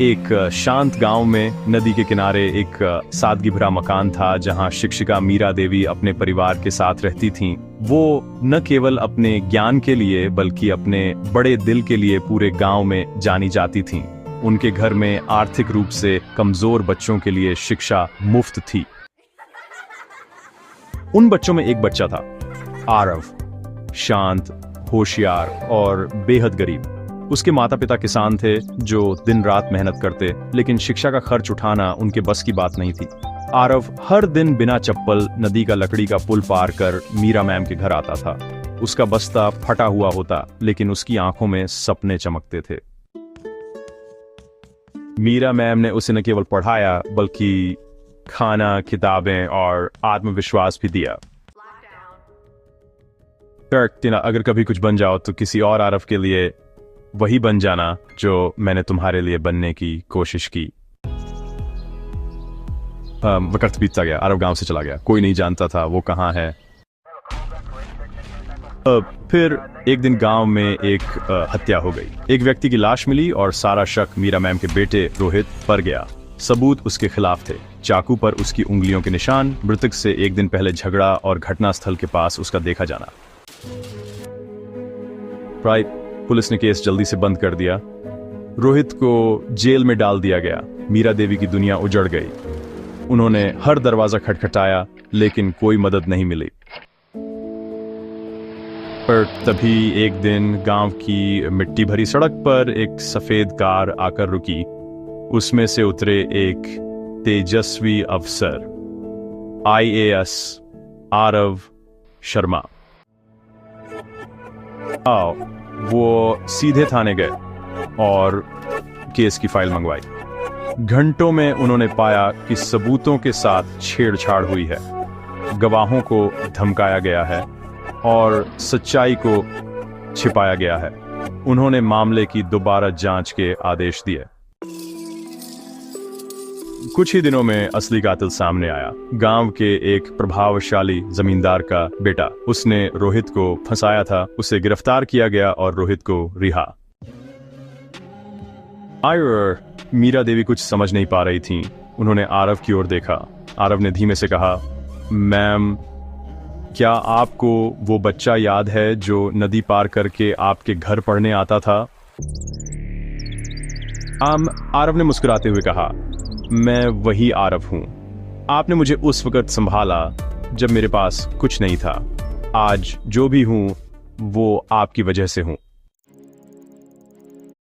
एक शांत गांव में नदी के किनारे एक सादगी भरा मकान था जहां शिक्षिका मीरा देवी अपने परिवार के साथ रहती थीं। वो न केवल अपने ज्ञान के लिए बल्कि अपने बड़े दिल के लिए पूरे गांव में जानी जाती थीं। उनके घर में आर्थिक रूप से कमजोर बच्चों के लिए शिक्षा मुफ्त थी। उन बच्चों में एक बच्चा था, आरव, शांत, होशियार और बेहद गरीब। उसके माता पिता किसान थे जो दिन रात मेहनत करते, लेकिन शिक्षा का खर्च उठाना उनके बस की बात नहीं थी। आरव हर दिन बिना चप्पल नदी का लकड़ी का पुल पार कर मीरा मैम के घर आता था। उसका बस्ता फटा हुआ होता, लेकिन उसकी आंखों में सपने चमकते थे। मीरा मैम ने उसे न केवल पढ़ाया बल्कि खाना, किताबें और आत्मविश्वास भी दिया। अगर कभी कुछ बन जाओ तो किसी और आरव के लिए वही बन जाना जो मैंने तुम्हारे लिए बनने की कोशिश की। वक्त बीतता गया, आरव गांव से चला गया। कोई नहीं जानता था वो कहाँ है। फिर एक दिन गांव में एक हत्या हो गई। एक व्यक्ति की लाश मिली और सारा शक मीरा मैम के बेटे रोहित पर गया। सबूत उसके खिलाफ थे, चाकू पर उसकी उंगलियों के निशान, मृतक से एक दिन पहले झगड़ा और घटनास्थल के पास उसका देखा जाना। पुलिस ने केस जल्दी से बंद कर दिया। रोहित को जेल में डाल दिया गया। मीरा देवी की दुनिया उजड़ गई। उन्होंने हर दरवाजा खटखटाया, लेकिन कोई मदद नहीं मिली। पर तभी एक दिन गांव की मिट्टी भरी सड़क पर एक सफेद कार आकर रुकी। उसमें से उतरे एक तेजस्वी अफसर, IAS आरव शर्मा। वो सीधे थाने गए और केस की फाइल मंगवाई। घंटों में उन्होंने पाया कि सबूतों के साथ छेड़छाड़ हुई है, गवाहों को धमकाया गया है और सच्चाई को छिपाया गया है। उन्होंने मामले की दोबारा जांच के आदेश दिए। कुछ ही दिनों में असली कातिल सामने आया। गांव के एक प्रभावशाली जमींदार का बेटा। उसने रोहित को फंसाया था। उसे गिरफ्तार किया गया और रोहित को रिहा। मीरा देवी कुछ समझ नहीं पा रही थी। उन्होंने आरव की ओर देखा। आरव ने धीमे से कहा, मैम, क्या आपको वो बच्चा याद है जो नदी पार करके आपके घर पढ़ने आता था? आरव ने मुस्कुराते हुए कहा, मैं वही आरव हूं। आपने मुझे उस वक्त संभाला जब मेरे पास कुछ नहीं था। आज जो भी हूं वो आपकी वजह से हूं।